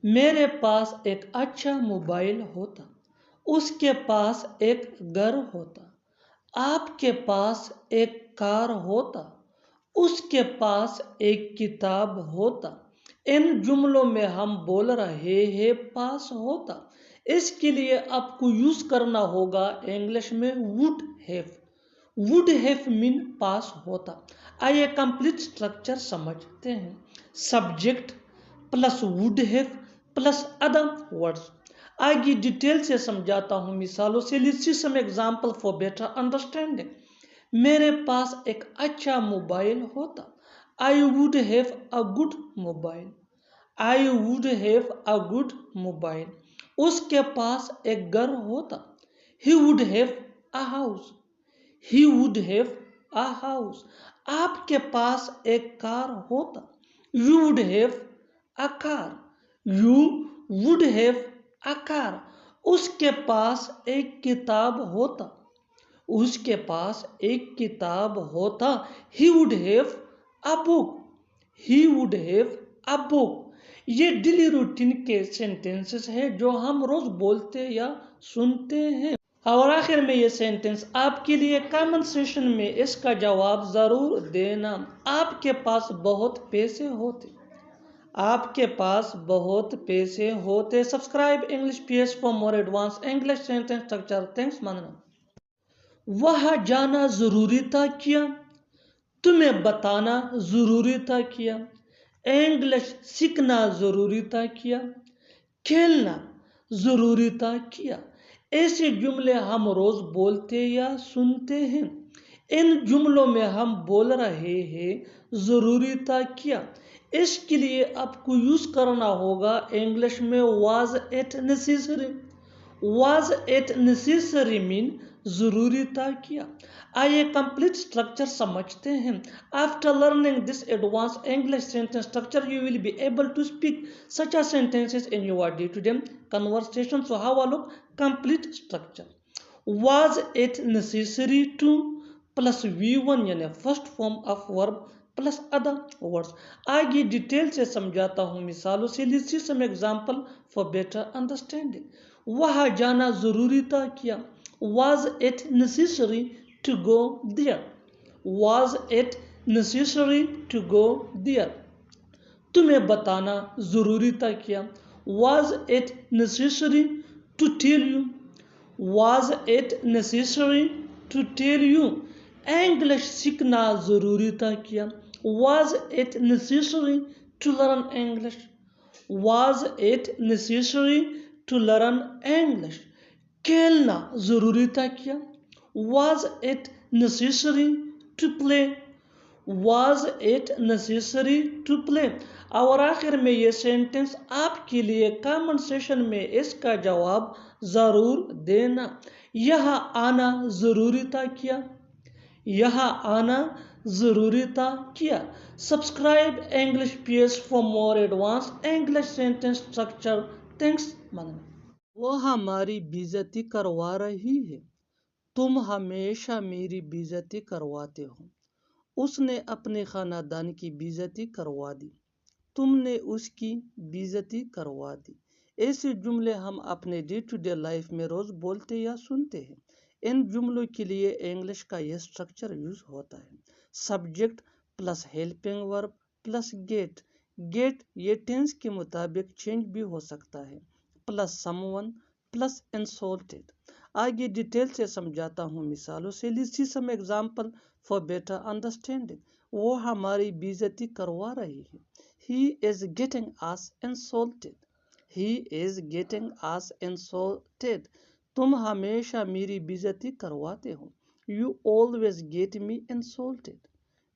मेरे पास एक अच्छा मोबाइल होता, उसके पास एक घर होता। आपके पास एक कार होता, उसके पास एक किताब होता। इन जुमलों में हम बोल रहे हैं पास होता। इसके लिए आपको यूज करना होगा इंग्लिश में would have. Would have mean पास होता। आइए कंप्लीट स्ट्रक्चर समझते हैं। Subject plus would have plus other words. आगे डिटेल से समझाता हूं मिसालों से। Let's see some example for better understanding. मेरे पास एक अच्छा मोबाइल होता। I would have a good mobile. I would have a good mobile. उसके पास एक घर होता। He would have a house. He would have a house. आपके पास एक कार होता। You would have a car. You would have a car. उसके पास एक किताब होता। उसके पास एक किताब होता। He would have a book. He would have a book. ये डेली रूटीन के सेंटेंसेस है जो हम रोज बोलते या सुनते हैं। और आखिर में ये सेंटेंस आपके लिए कमेंट सेशन में इसका जवाब जरूर देना। आपके पास बहुत पैसे होते। आपके पास बहुत पैसे होते। Subscribe English PS for more advance English sentence structure. Thanks मानना। वहां जाना जरूरी था क्या? तुम्हें बताना जरूरी था क्या? इंग्लिश सीखना जरूरी था क्या? खेलना जरूरी था क्या? ऐसे जुमले हम रोज बोलते या सुनते हैं। इन जुमलों में हम बोल रहे हैं जरूरी था क्या। इसके लिए आपको यूज करना होगा इंग्लिश में was it necessary. Was it necessary mean जरूरी था क्या। आइए कंप्लीट स्ट्रक्चर समझते हैं। After learning this advance English sentence structure you will be able to speak such as sentences in your day-to-day conversation. So have a look. Complete structure. Was it necessary to plus V1 यानी first form of verb plus other words. आगे detail से समझाता हूँ मिसालों से। Let's see some example for better understanding. वहां जाना जरूरी था क्या? Was it necessary to go there? Was it necessary to go there? तुम्हें बताना जरूरी था क्या? Was it necessary to tell you? Was it necessary to tell you? English सीखना जरूरी था क्या? Was it necessary to learn English? Was it necessary to learn English? खेलना जरूरी था क्या? Was it necessary to play? Was it necessary to play? और आखिर में ये सेंटेंस आपके लिए कमेंट सेशन में इसका जवाब जरूर देना। यहाँ आना जरूरी था क्या? यहाँ आना जरूरी था क्या? Subscribe English PS for more advance English sentence structure. Thanks मनना। वो हमारी बेइज्जती करवा रही है। तुम हमेशा मेरी बेइज्जती करवाते हो। उसने अपने खानदान की बेइज्जती करवा दी। तुमने उसकी बेइज्जती करवा दी। ऐसे जुमले हम अपने डे टू डे लाइफ में रोज बोलते या सुनते हैं। इन जुमलों के लिए इंग्लिश का यह स्ट्रक्चर यूज होता है। Subject plus helping verb plus get. Get ये टेंस के मुताबिक चेंज भी हो सकता है। Plus someone plus insulted. आगे डिटेल से समझाता हूँ मिसालों से। Let's see some example for better understanding. वो हमारी बेइज्जती करवा रही है। He is getting us insulted. He is getting us insulted. तुम हमेशा मेरी बेइज्जती करवाते हो। You always get me insulted.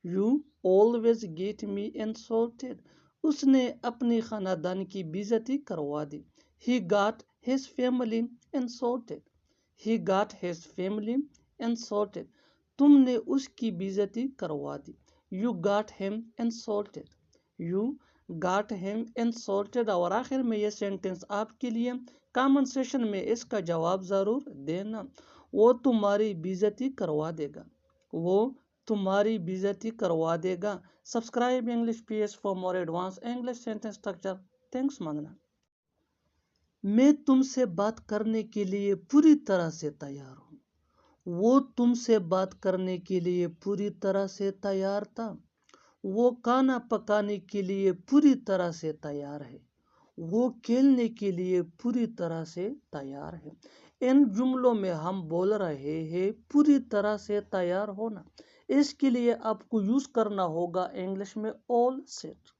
You always get me insulted. उसने अपनी खानदान की बेइज्जती करवा दी। He got his family insulted. He got his family insulted. तुमने उसकी बेइज्जती करवा दी। You got him insulted. You got him insulted। और आखिर में ये सेंटेंस आपके लिए कमेंट सेशन में इसका जवाब जरूर देना। वो तुम्हारी बेइज्जती करवा देगा। वो तुम्हारी बेइज्जती करवा देगा। Subscribe English PS for more advance English sentence structure. Thanks मानना। मैं तुमसे बात करने के लिए पूरी तरह से तैयार हूँ। वो तुमसे बात करने के लिए पूरी तरह से तैयार था। वो खाना पकाने के लिए पूरी तरह से तैयार है। वो खेलने के लिए पूरी तरह से तैयार है। इन जुमलों में हम बोल रहे हैं पूरी तरह से तैयार होना। इसके लिए आपको यूज करना होगा इंग्लिश में all set.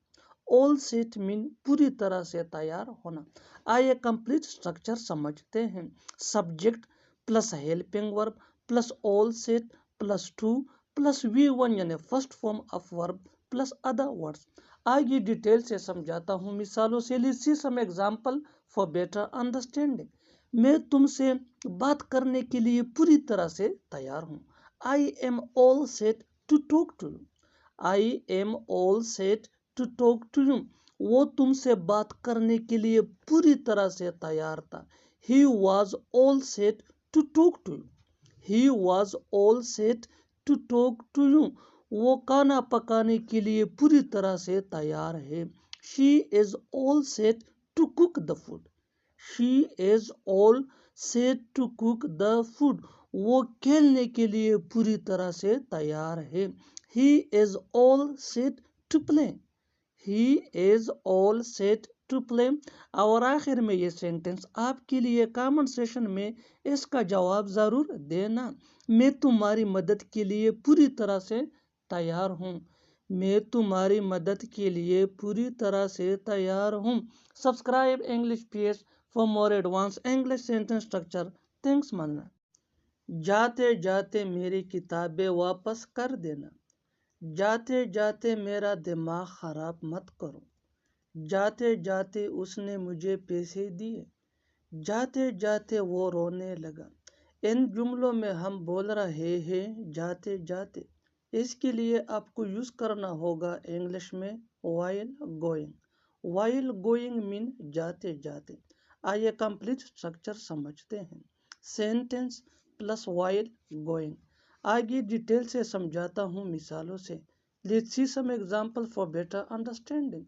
All set mean पूरी तरह से तैयार होना। आइए कंप्लीट स्ट्रक्चर समझते हैं। Subject plus helping verb plus all set plus to plus V1 यानी first form of verb plus other words. आगे डिटेल से समझाता हूँ मिसालों से। Let's see some example for better understanding. मैं तुमसे बात करने के लिए पूरी तरह से तैयार हूँ। I am all set to talk to you. I am all set to talk to you. वो तुमसे बात करने के लिए पूरी तरह से तैयार था। He was all set to talk to you. He was all set to talk to you. वो खाना पकाने के लिए पूरी तरह से तैयार है। She is all set to cook the food. She is all set to cook the food. वो खेलने के लिए पूरी तरह से तैयार है। He is all set to play. He is all set to play. और आखिर में ये सेंटेंस आपके लिए कमेंट सेशन में इसका जवाब जरूर देना। मैं तुम्हारी मदद के लिए पूरी तरह से तैयार हूँ। मैं तुम्हारी मदद के लिए पूरी तरह से तैयार हूँ। Subscribe English PS for more advance English sentence structure. Thanks मानना। जाते जाते मेरी किताबें वापस कर देना। जाते जाते मेरा दिमाग खराब मत करो। जाते जाते उसने मुझे पैसे दिए। जाते जाते वो रोने लगा। इन जुमलों में हम बोल रहे हैं जाते जाते। इसके लिए आपको यूज करना होगा इंग्लिश में while going. while going mean जाते जाते। आइए कंप्लीट स्ट्रक्चर समझते हैं। Sentence plus while going. आगे डिटेल से समझाता हूँ मिसालों से। Let's see some example for better understanding.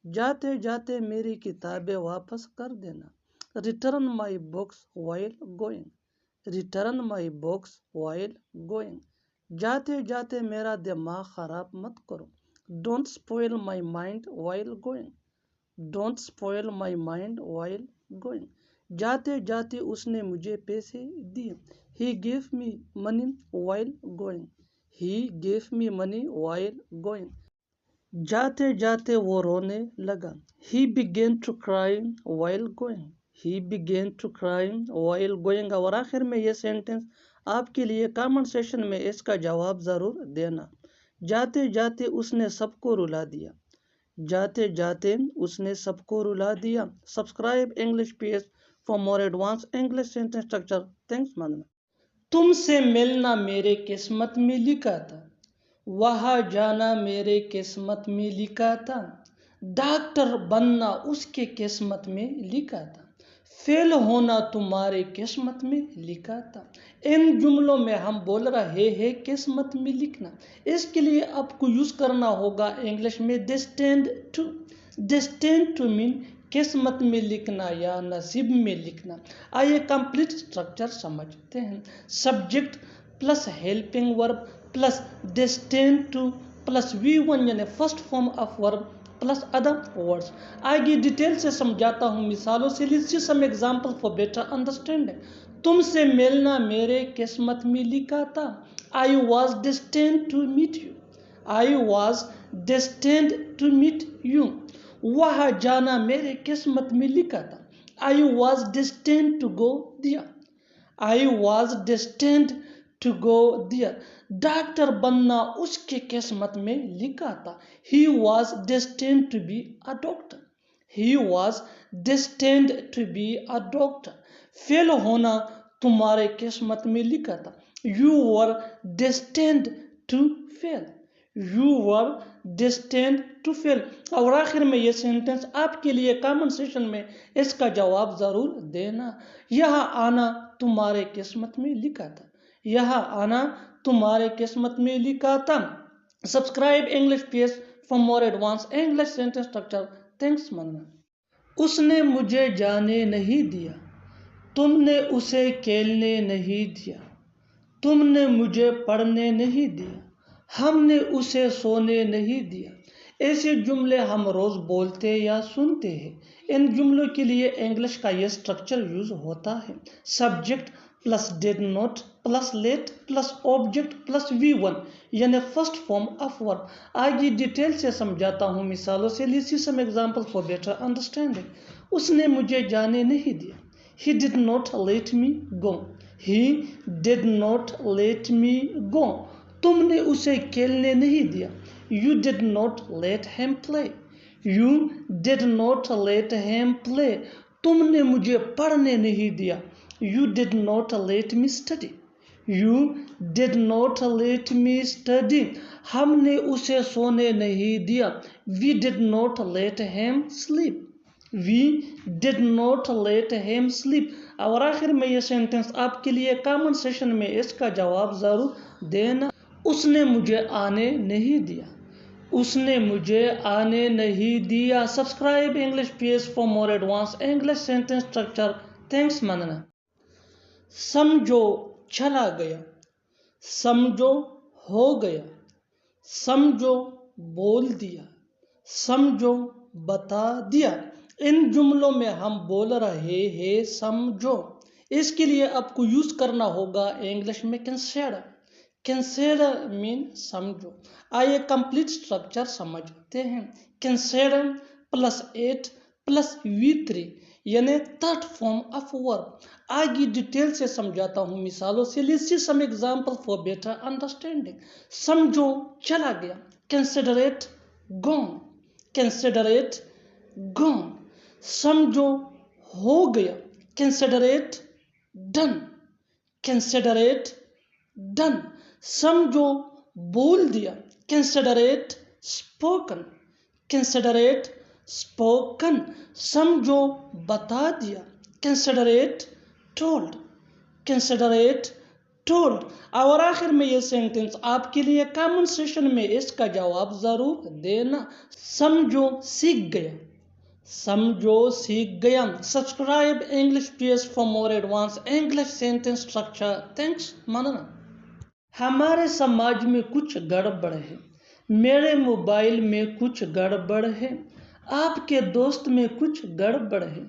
जाते जाते मेरी किताबें वापस कर देना। Return my books while going. Return my books while going. जाते जाते मेरा दिमाग खराब मत करो। Don't spoil my mind while going. Don't spoil my mind while going. जाते जाते उसने मुझे पैसे दिए। He gave me money while going. He gave me money while going. जाते जाते वो रोने लगा। He began to cry while going. He began to cry while going। और आखिर में ये सेंटेंस आपके लिए कमेंट सेशन में इसका जवाब जरूर देना। जाते जाते उसने सबको रुला दिया। जाते जाते उसने सबको रुला दिया। Subscribe English PS for more advance English sentence structure. Thanks मानना। तुमसे मिलना मेरे किस्मत में लिखा था। वहाँ जाना मेरे किस्मत में लिखा था। डॉक्टर बनना उसके किस्मत में लिखा था। फेल होना तुम्हारे किस्मत में लिखा था। इन जुमलों में हम बोल रहे हैं किस्मत में लिखना। इसके लिए आपको यूज करना होगा इंग्लिश में destined to। destined to mean किस्मत में लिखना या नसीब में लिखना। आइए कंप्लीट स्ट्रक्चर समझते हैं। Subject plus helping verb plus destined to plus V1 यानी first form of verb plus other words. आगे डिटेल से समझाता हूँ मिसालों से। Let's see some example for better understanding. तुमसे मिलना मेरे किस्मत में लिखा था। I was destined to meet you। I was destined to meet you। वहाँ जाना मेरे किस्मत में लिखा था। I was destined to go there। I was destined to go there। Doctor बनना उसके किस्मत में लिखा था। He was destined to be a doctor। He was destined to be a doctor। Fail होना तुम्हारे किस्मत में लिखा था। You were destined to fail। You were destined to fail। और आखिर में ये सेंटेंस आपके लिए कमेंट सेशन में इसका जवाब जरूर देना। यह आना तुम्हारे किस्मत में लिखा था। यह आना तुम्हारे किस्मत में लिखा था। Subscribe English PS for more advance English sentence structure. Thanks मानना। उसने मुझे जाने नहीं दिया, तुमने उसे खेलने नहीं दिया, तुमने मुझे पढ़ने नहीं दिया, हमने उसे सोने नहीं दिया। ऐसे जुमले हम रोज़ बोलते या सुनते हैं। इन जुमलों के लिए इंग्लिश का ये स्ट्रक्चर यूज होता है। Subject plus did not plus let plus object plus V1 यानी फर्स्ट फॉर्म ऑफ वर्ब। आगे डिटेल से समझाता हूँ मिसालों से। Let's see some example for better understanding. उसने मुझे जाने नहीं दिया। He did not let me go. He did not let me go. तुमने उसे खेलने नहीं दिया। You did not let him play. You did not let him play. तुमने मुझे पढ़ने नहीं दिया। You did not let me study. You did not let me study. हमने उसे सोने नहीं दिया। We did not let him sleep. We did not let him sleep. और आखिर में ये सेंटेंस आपके लिए कमेंट सेशन में इसका जवाब जरूर देना। उसने मुझे आने नहीं दिया। उसने मुझे आने नहीं दिया। Subscribe English page for more advance English sentence structure. Thanks मानना। समझो चला गया, समझो हो गया, समझो बोल दिया, समझो बता दिया। इन जुमलों में हम बोल रहे हैं समझो। इसके लिए आपको यूज करना होगा इंग्लिश में कंसीडर। कंसीडर मीन समझो। आइए कंप्लीट स्ट्रक्चर समझते हैं। कंसीडर प्लस 8 प्लस V3 यानी थर्ड फॉर्म ऑफ वर्ब। आगे डिटेल से समझाता हूँ मिसालों से। Let's see some example for better understanding. समझो चला गया, कंसीडरेट गॉन, कंसीडरेट गॉन। समझो हो गया, कंसीडरेट डन, कंसीडरेट डन। समझो बोल दिया, कंसीडरेट स्पोकन, कंसीडरेट स्पोकन। समझो बता दिया, कंसीडरेट टोल्ड, कंसीडरेट टोल्ड। और आखिर में ये सेंटेंस आपके लिए कमेंट सेशन में इसका जवाब जरूर देना। समझो सीख गया, समझो सीख गया। Subscribe English page for more advance English sentence structure. Thanks मानना। हमारे समाज में कुछ गड़बड़ है, मेरे मोबाइल में कुछ गड़बड़ है, आपके दोस्त में कुछ गड़बड़ है,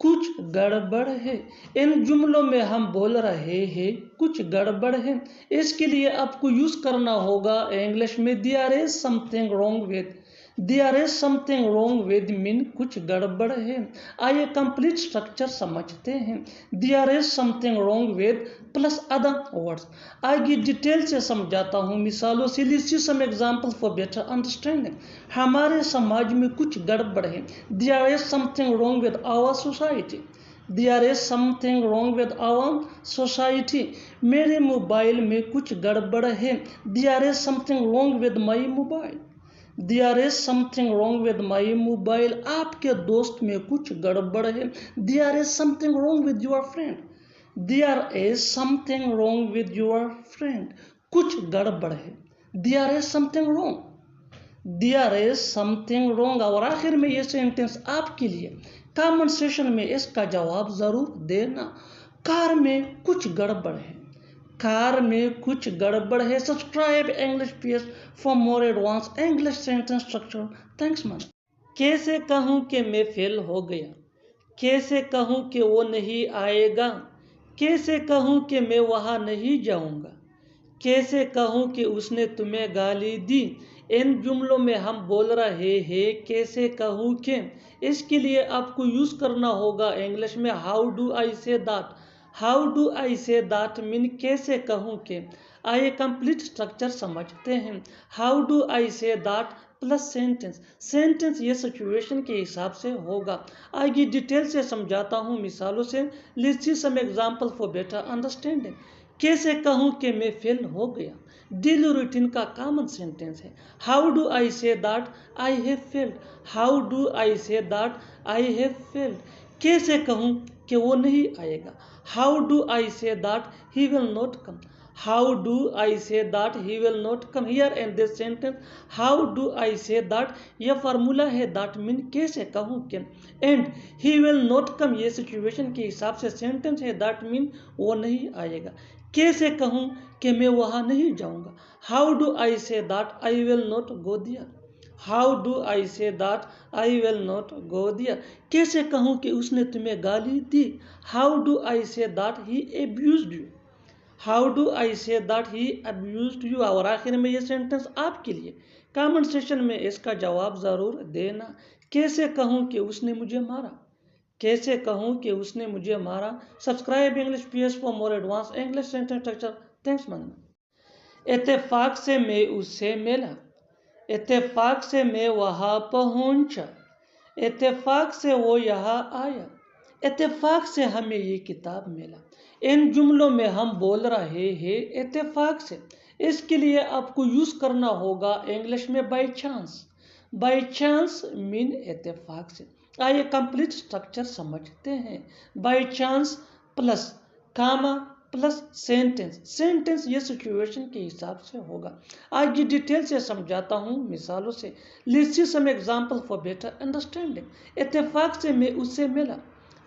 कुछ गड़बड़ है। इन जुमलों में हम बोल रहे हैं कुछ गड़बड़ है। इसके लिए आपको यूज करना होगा इंग्लिश में there is something wrong with. There is something wrong with mean कुछ गड़बड़ है। आइए कंप्लीट स्ट्रक्चर समझते हैं। There is something wrong with plus other words. आगे डिटेल से समझाता हूँ मिसालों से। Let's see some example for better understanding. हमारे समाज में कुछ गड़बड़ है। There is something wrong with our society. There is something wrong with our society. मेरे मोबाइल में कुछ गड़बड़ है। There is something wrong with my mobile. There is something wrong with my mobile. आपके दोस्त में कुछ गड़बड़ है। There is something wrong with your friend. There is something wrong with your friend. कुछ गड़बड़ है। There is something wrong, there is something wrong. और आखिर में ये सेंटेंस आपके लिए कमेंट सेशन में इसका जवाब जरूर देना। कार में कुछ गड़बड़ है, कार में कुछ गड़बड़ है। Subscribe English page for more advance English sentence structure. Thanks man. कैसे कहूँ कि मैं फेल हो गया, कैसे कहूँ कि वो नहीं आएगा, कैसे कहूँ कि मैं वहाँ नहीं जाऊँगा, कैसे कहूँ कि उसने तुम्हें गाली दी। इन जुमलों में हम बोल रहे हैं कैसे कहूँ कि। इसके लिए आपको यूज करना होगा इंग्लिश में how do I say that. How do I say that mean कैसे कहूँ कि। आइए कंप्लीट स्ट्रक्चर समझते हैं। How do I say that plus sentence. Sentence ये सिचुएशन के हिसाब से होगा। आगे डिटेल से समझाता हूँ मिसालों से। Let's see some example for better understanding. कैसे कहूँ कि मैं फेल हो गया डेली रूटीन का कॉमन सेंटेंस है। How do I say that I have failed. How do I say that I have failed. कैसे कहूँ कि वो नहीं आएगा। How do I say that he will not come. How do I say that he will not come? Here in this sentence, how do I say that? यह formula है that mean कैसे कहूँ क्या, and he will not come ये situation के हिसाब से sentence है that mean वो नहीं आएगा। कैसे कहूँ कि मैं वहाँ नहीं जाऊँगा? How do I say that I will not go there? How do I say that I will not go there? कैसे कहूँ कि उसने तुम्हें गाली दी? How do I say that he abused you? How do I say that he abused you. और आखिर में ये सेंटेंस आपके लिए, कमेंट सेक्शन में इसका जवाब ज़रूर देना। कैसे कहूँ कि उसने मुझे मारा? कैसे कहूँ कि उसने मुझे मारा? Subscribe English PS for more advance English sentence structure. Thanks मंगना। इत्तेफाक से मैं उससे मिला, इत्तेफाक से मैं वहाँ पहुँचा, इत्तेफाक से वो यहाँ आया, इत्तेफाक से हमें ये किताब मिला। इन जुमलों में हम बोल रहे हैं इत्तेफाक से। इसके लिए आपको यूज़ करना होगा इंग्लिश में by chance. By chance mean इत्तेफाक से। आइए कंप्लीट स्ट्रक्चर समझते हैं। By chance plus comma plus sentence. Sentence ये सिचुएशन के हिसाब से होगा। आज ये डिटेल से समझाता हूँ मिसालों से। Let's see some example for better understanding. इत्तेफाक से मैं उससे मिला।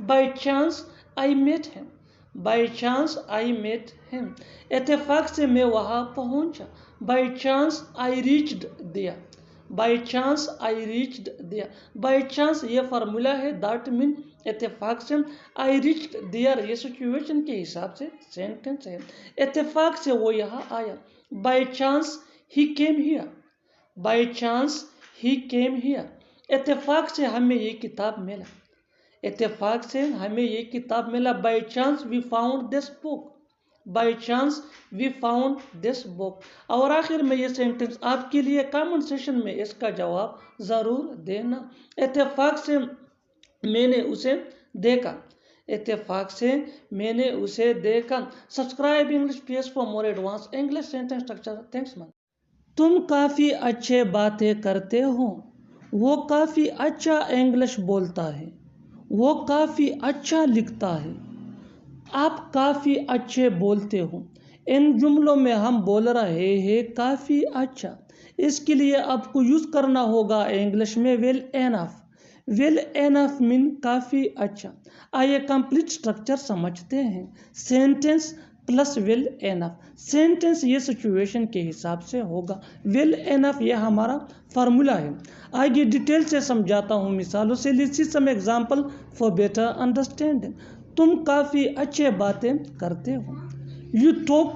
By chance I met him. By chance I met him. इत्तेफाक से मैं वहाँ पहुँचा। By chance I reached there. By chance I reached there. By chance ये फार्मूला है दैट मीन इत्तेफाक से आई रीच्ड देयर ये सिचुएशन के हिसाब से सेंटेंस है। इत्तेफाक से वो यहाँ आया। By chance he came here. By chance he came here. इत्तेफाक से हमें ये किताब मिला। इत्तेफाक से हमें ये किताब मिला। By chance we found this book. By chance we found this book. और आखिर में ये सेंटेंस आपके लिए, कमेंट सेक्शन में इसका जवाब ज़रूर देना। इत्तेफाक से मैंने उसे देखा। इत्तेफाक से मैंने उसे देखा। Subscribe English PS for more advance English sentence structure. Thanks ma'am. तुम काफ़ी अच्छे बातें करते हो। वो काफ़ी अच्छा इंग्लिश बोलता है। वो काफ़ी अच्छा लिखता है। आप काफ़ी अच्छे बोलते हो। इन जुमलों में हम बोल रहे हैं काफ़ी अच्छा। इसके लिए आपको यूज़ करना होगा इंग्लिश में well enough. Well enough mean काफ़ी अच्छा। आइए कंप्लीट स्ट्रक्चर समझते हैं। Sentence plus well enough. Sentence ये सिचुएशन के हिसाब से होगा। वेल एनफ ये हमारा फार्मूला है। आगे डिटेल से समझाता हूँ मिसालों से। Let's see some example for better understanding. तुम काफ़ी अच्छे बातें करते हो। You talk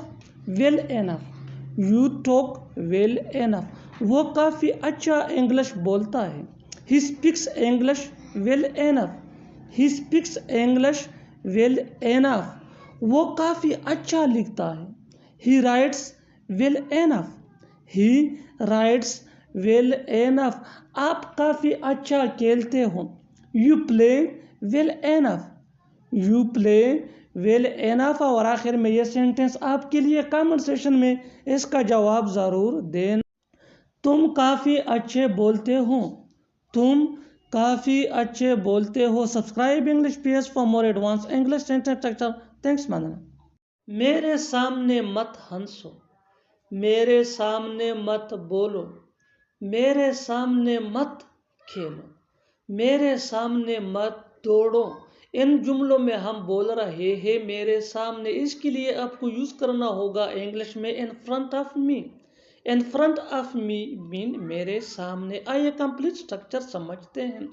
well enough. You talk well enough. वो काफ़ी अच्छा इंग्लिश बोलता है। He speaks English well enough. He speaks English well enough. वो काफ़ी अच्छा लिखता है। He writes well enough. He writes well enough. आप काफ़ी अच्छा खेलते हो। You play well enough. You play well enough. और आखिर में ये सेंटेंस आपके लिए, कमेंट सेक्शन में इसका जवाब ज़रूर देना। तुम काफ़ी अच्छे बोलते हो। तुम काफ़ी अच्छे बोलते हो। Subscribe English PS for more advance English sentence structure. Thanks मानना। मेरे सामने मत हंसो। मेरे सामने मत बोलो। मेरे सामने मत खेलो। मेरे सामने मत दौड़ो। इन जुमलों में हम बोल रहे हैं मेरे सामने। इसके लिए आपको यूज़ करना होगा इंग्लिश में इन front of me. In front of me mean मेरे सामने। आइए कंप्लीट स्ट्रक्चर समझते हैं।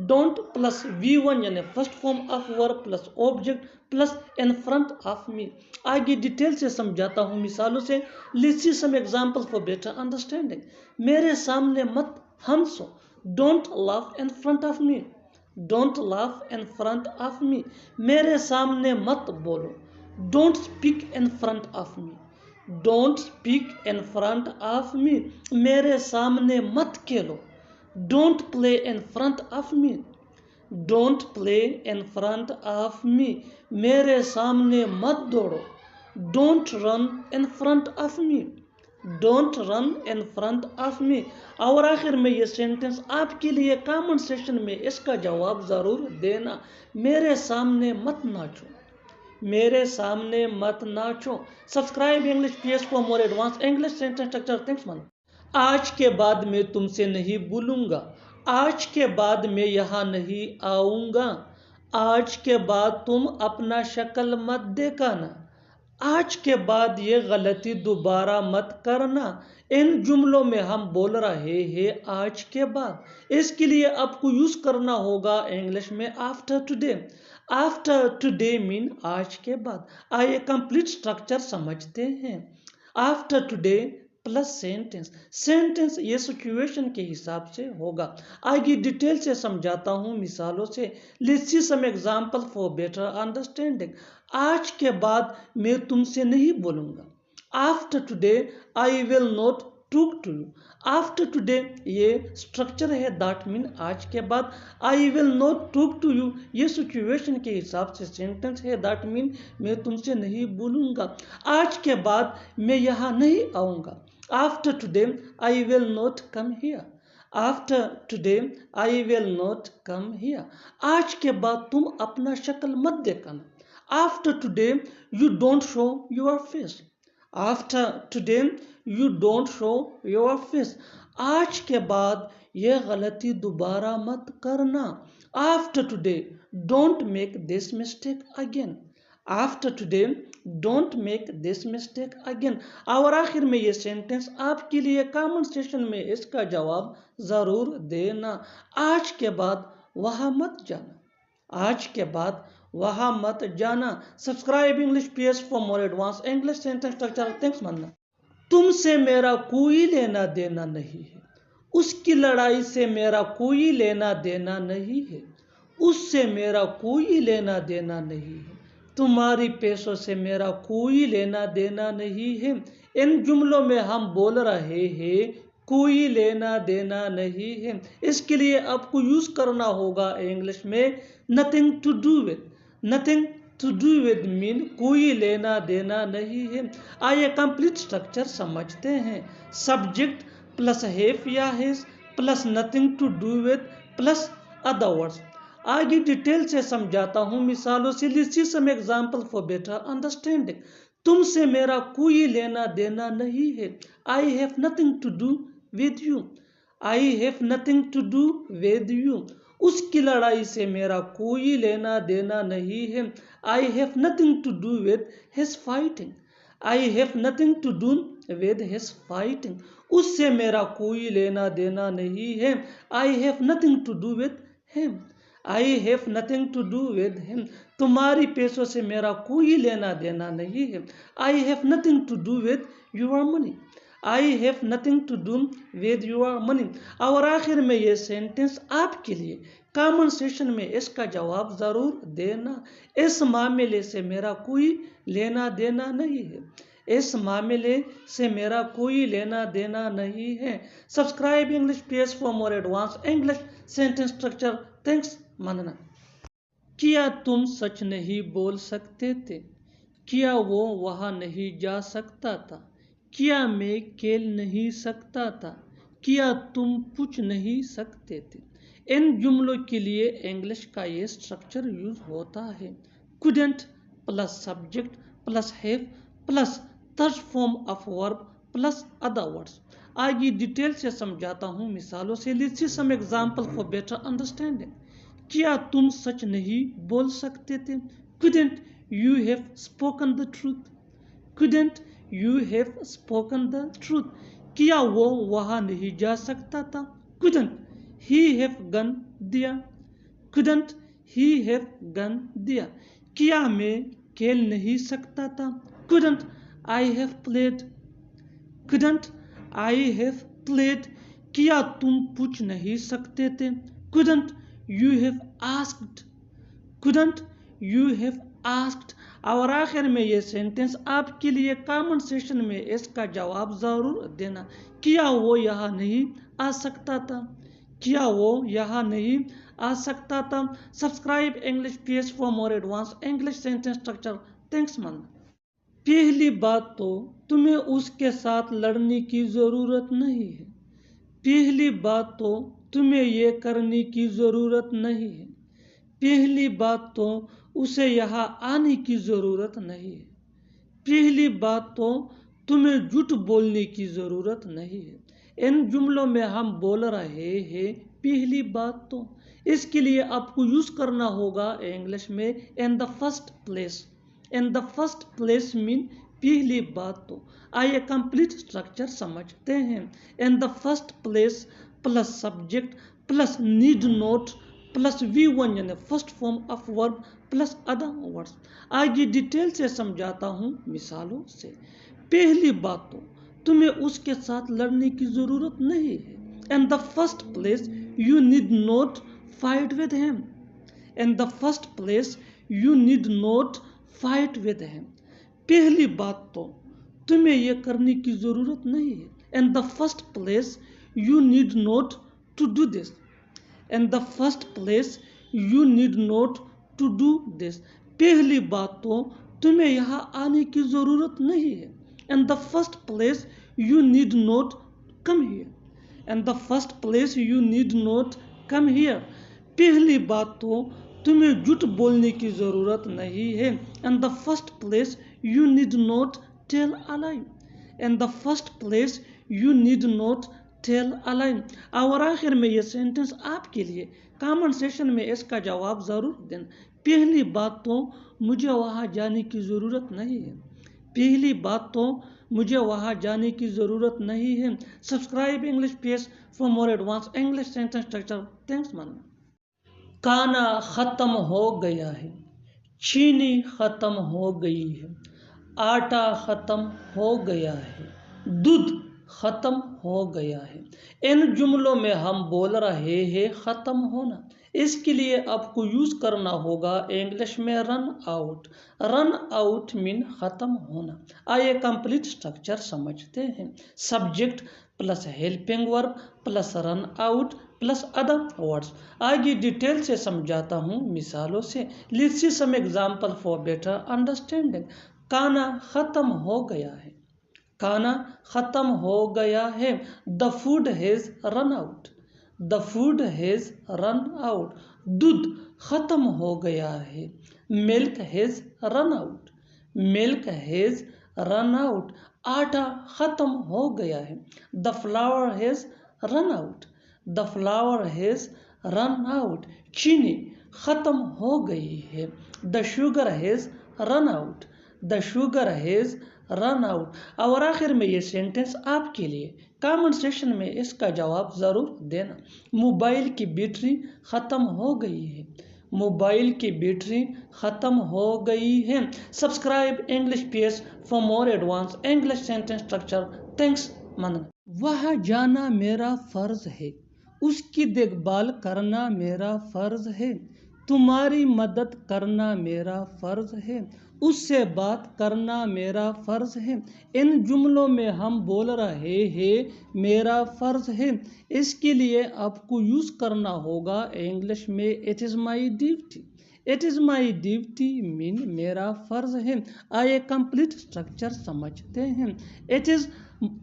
डोंट प्लस V1 यानी first form of verb plus object plus in front of me. आगे डिटेल से समझाता हूँ मिसालों से। Let's see some example for better understanding. मेरे सामने मत हंसो। Don't laugh in front of me. Don't laugh in front of me. मेरे सामने मत बोलो। Don't speak in front of me. Don't speak in front of me. मेरे सामने मत खेलो। Don't play in front of me. Don't play in front of me. मेरे सामने मत दौड़ो। Don't run in front of me. Don't run in front of मी। और आखिर में ये सेंटेंस आपके लिए, कमेंट सेक्शन में इसका जवाब ज़रूर देना। मेरे सामने मत नाचो। मेरे सामने मत नाचो। Subscribe English PS for more advance English sentence structure. Thanks man. आज के बाद मैं तुमसे नहीं बोलूँगा। आज के बाद मैं यहाँ नहीं आऊँगा। आज के बाद तुम अपना शक्ल मत दिखाना। आज के बाद ये गलती दोबारा मत करना। इन जुमलों में हम बोल रहे हैं आज के बाद। इसके लिए आपको यूज करना होगा इंग्लिश में after today. After today mean आज के बाद। आइए कंप्लीट स्ट्रक्चर समझते हैं। After today plus sentence. Sentence ये सिचुएशन के हिसाब से होगा। आगे डिटेल से समझाता हूँ मिसालों से। Let's see some example for better understanding. आज के बाद मैं तुमसे नहीं बोलूँगा। After today I will not talk to you. After today ये स्ट्रक्चर है, दैट मीन आज के बाद। I will not talk to you ये सिचुएशन के हिसाब से सेंटेंस है, दैट मीन मैं तुमसे नहीं बोलूँगा। आज के बाद मैं यहाँ नहीं आऊँगा। After today I will not come here. After today I will not come here. आज के बाद तुम अपना शक्ल मत दिखाना। After today, you don't show your face. After today, you don't show your face. आज के बाद ये गलती दोबारा मत करना। After today, don't make this mistake again. After today, don't make this mistake again. और आखिर में ये सेंटेंस आपके लिए कमेंट सेक्शन में इसका जवाब जरूर देना। आज के बाद वहां मत जाना। आज के बाद वहां मत जाना। Subscribe English PS for more advance English sentence structure. Thanks मानना। तुमसे मेरा कोई लेना देना नहीं है। उसकी लड़ाई से मेरा कोई लेना देना नहीं है। उससे मेरा कोई लेना देना नहीं है। तुम्हारी पैसों से मेरा कोई लेना देना नहीं है। इन जुमलों में हम बोल रहे हैं कोई लेना देना नहीं है। इसके लिए आपको यूज करना होगा इंग्लिश में nothing to do with. Nothing to do with mean कोई लेना देना नहीं है। आइए कंप्लीट स्ट्रक्चर समझते हैं। सब्जेक्ट प्लस हैव या has plus nothing to do with plus other words. आगे डिटेल से समझाता हूँ मिसालों से। Let's see some example for better understanding. तुमसे मेरा कोई लेना देना नहीं है। I have nothing to do with you. I have nothing to do with you. उसकी लड़ाई से मेरा कोई लेना देना नहीं है। I have nothing to do with his fighting. I have nothing to do with his fighting. उससे मेरा कोई लेना देना नहीं है। I have nothing to do with him. I have nothing to do with him. तुम्हारी पैसों से मेरा कोई लेना देना नहीं है। I have nothing to do with your money. I have nothing to do with your money. और आखिर में ये सेंटेंस आपके लिए कमेंट सेक्शन में इसका जवाब जरूर देना। इस मामले से मेरा कोई लेना देना नहीं है। इस मामले से मेरा कोई लेना देना नहीं है। Subscribe English PS for more advance English sentence structure. Thanks मानना। क्या तुम सच नहीं बोल सकते थे? क्या वो वहां नहीं जा सकता था? क्या मैं खेल नहीं सकता था? क्या तुम पूछ नहीं सकते थे? इन जुमलों के लिए इंग्लिश का ये स्ट्रक्चर यूज होता है। Couldn't plus subject plus have plus third form of verb plus other words. आगे डिटेल से समझाता हूँ मिसालों से। Let's see some example for better understanding. क्या तुम सच नहीं बोल सकते थे? Couldn't you have spoken the truth. Couldn't you have spoken the truth. क्या वो वहां नहीं जा सकता था? कुडंट ही हैव गन दिया। कुडंट ही हैव गन दिया। क्या मैं खेल नहीं सकता था? Couldn't I have played. Couldn't I have played. क्या तुम पूछ नहीं सकते थे? Couldn't you have asked. Couldn't you have asked. और आखिर में ये सेंटेंस आपके लिए कमेंट सेक्शन में इसका जवाब जरूर देना। क्या वो यहाँ नहीं आ सकता था? क्या वो यहाँ नहीं आ सकता था? Subscribe English PS for more advance English sentence structure. Thanks मन। पहली बात तो तुम्हें उसके साथ लड़ने की जरूरत नहीं है। पहली बात तो तुम्हें ये करने की जरूरत नहीं है। पहली बात तो उसे यहाँ आने की ज़रूरत नहीं है। पहली बात तो तुम्हें झूठ बोलने की ज़रूरत नहीं है। इन जुमलों में हम बोल रहे हैं पहली बात तो, इसके लिए आपको यूज़ करना होगा इंग्लिश में इन the first place. In the first place mean पहली बात तो। आइए कंप्लीट स्ट्रक्चर समझते हैं। इन the first place plus subject plus need note plus V1 यानी first form of verb plus other words. आगे डिटेल से समझाता हूँ मिसालों से। पहली बात तो तुम्हें उसके साथ लड़ने की जरूरत नहीं है। In the first place you need not fight with him. In the first place you need not fight with him. पहली बात तो तुम्हें यह करने की जरूरत नहीं है। In the first place you need not to do this. In the first place you need not to do this। पहली बात तो तुम्हें यहाँ आने की ज़रूरत नहीं है। In the first place you need not come here। In the first place you need not come here। पहली बात तो तुम्हें झूठ बोलने की ज़रूरत नहीं है। In the first place you need not tell a lie। In the first place you need not tell a line. और आखिर में ये सेंटेंस आपके लिए, कमेंट सेशन में इसका जवाब ज़रूर देना। पहली बात तो मुझे वहाँ जाने की ज़रूरत नहीं है। पहली बात तो मुझे वहाँ जाने की ज़रूरत नहीं है। Subscribe English page for more advance English sentence structure. Thanks मन। खाना ख़त्म हो गया है, चीनी ख़त्म हो गई है, आटा ख़त्म हो गया है, दूध ख़त्म हो गया है। इन जुमलों में हम बोल रहे हैं ख़त्म होना। इसके लिए आपको यूज़ करना होगा इंग्लिश में run out. Run out mean ख़त्म होना। आइए कंप्लीट स्ट्रक्चर समझते हैं। Subject plus helping verb plus run out plus other words. आगे डिटेल से समझाता हूँ मिसालों से। Let's see some example for better understanding. खाना ख़त्म हो गया है। खाना ख़त्म हो गया है। The food has run out. The food has run out. दूध ख़त्म हो गया है। Milk has run out. Milk has run out. आटा ख़त्म हो गया है। The flower has run out. The flower has run out. चीनी ख़त्म हो गई है। The sugar has run out. The sugar has run out. और आखिर में ये सेंटेंस आपके लिए, कमेंट सेक्शन में इसका जवाब ज़रूर देना। मोबाइल की बैटरी ख़त्म हो गई है। मोबाइल की बैटरी ख़त्म हो गई है। Subscribe English page for more advance English sentence structure. Thanks मन। वहाँ जाना मेरा फ़र्ज़ है, उसकी देखभाल करना मेरा फ़र्ज़ है, तुम्हारी मदद करना मेरा फ़र्ज़ है, उससे बात करना मेरा फ़र्ज़ है। इन जुमलों में हम बोल रहे हैं मेरा फ़र्ज़ है। इसके लिए आपको यूज़ करना होगा इंग्लिश में it is my duty. It is my duty mean मेरा फ़र्ज़ है। आइए कंप्लीट स्ट्रक्चर समझते हैं। It is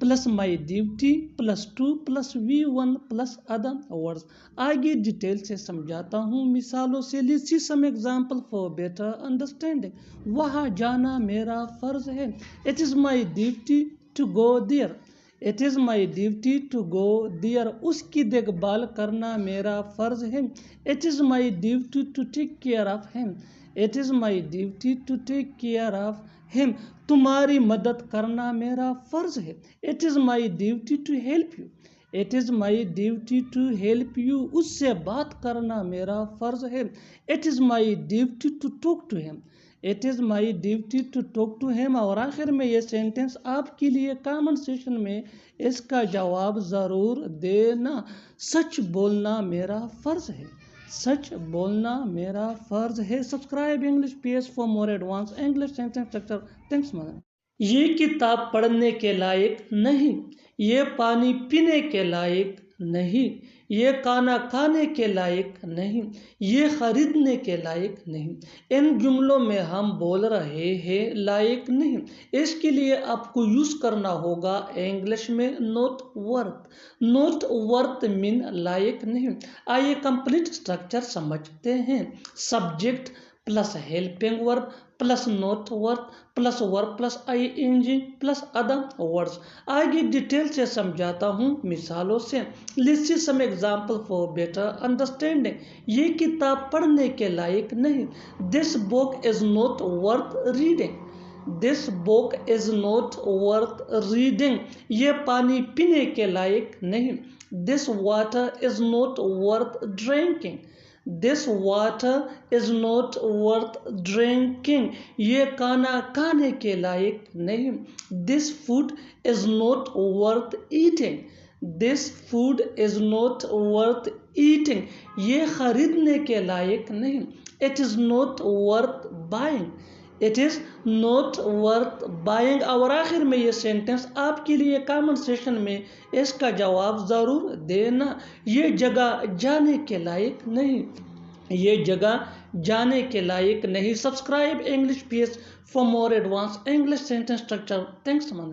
plus my duty plus to plus V1 plus other words. आगे डिटेल से समझाता हूँ मिसालों से। Let's see some example for better understanding. वहाँ जाना मेरा फ़र्ज़ है। It is my duty to go there. It is my duty to go there. उसकी देखभाल करना मेरा फ़र्ज़ है। It is my duty to take care of him. It is my duty to take care of him. तुम्हारी मदद करना मेरा फ़र्ज़ है। It is my duty to help you. It is my duty to help you. उससे बात करना मेरा फ़र्ज़ है। It is my duty to talk to him. It is my duty to talk to him. और आखिर में ये सेंटेंस आपके लिए, कमेंट सेक्शन में इसका जवाब ज़रूर देना। सच बोलना मेरा फ़र्ज़ है। सच बोलना मेरा फ़र्ज़ है। Subscribe English page for more advance English sentence structure. Thanks mother. ये किताब पढ़ने के लायक नहीं, ये पानी पीने के लायक नहीं, ये खाना खाने के लायक नहीं, ये खरीदने के लायक नहीं। इन जुमलों में हम बोल रहे हैं लायक नहीं, इसके लिए आपको यूज करना होगा इंग्लिश में not worth. Not worth mean लायक नहीं। आइए कंप्लीट स्ट्रक्चर समझते हैं। Subject plus helping verb plus not worth plus verb plus ING plus other words. आगे डिटेल से समझाता हूँ मिसालों से। Let's see some example for better understanding. ये किताब पढ़ने के लायक नहीं। This book is not worth reading. This book is not worth reading. ये पानी पीने के लायक नहीं। This water is not worth drinking. This water is not worth drinking. ये खाना खाने के लायक नहीं। This food is not worth eating. This food is not worth eating. ये खरीदने के लायक नहीं। It is not worth buying. It is not worth buying. और आखिर में ये सेंटेंस आपके लिए कमेंट सेशन में इसका जवाब ज़रूर देना। ये जगह जाने के लायक नहीं। ये जगह जाने के लायक नहीं। Subscribe English PS for more advance English sentence structure. Thanks man.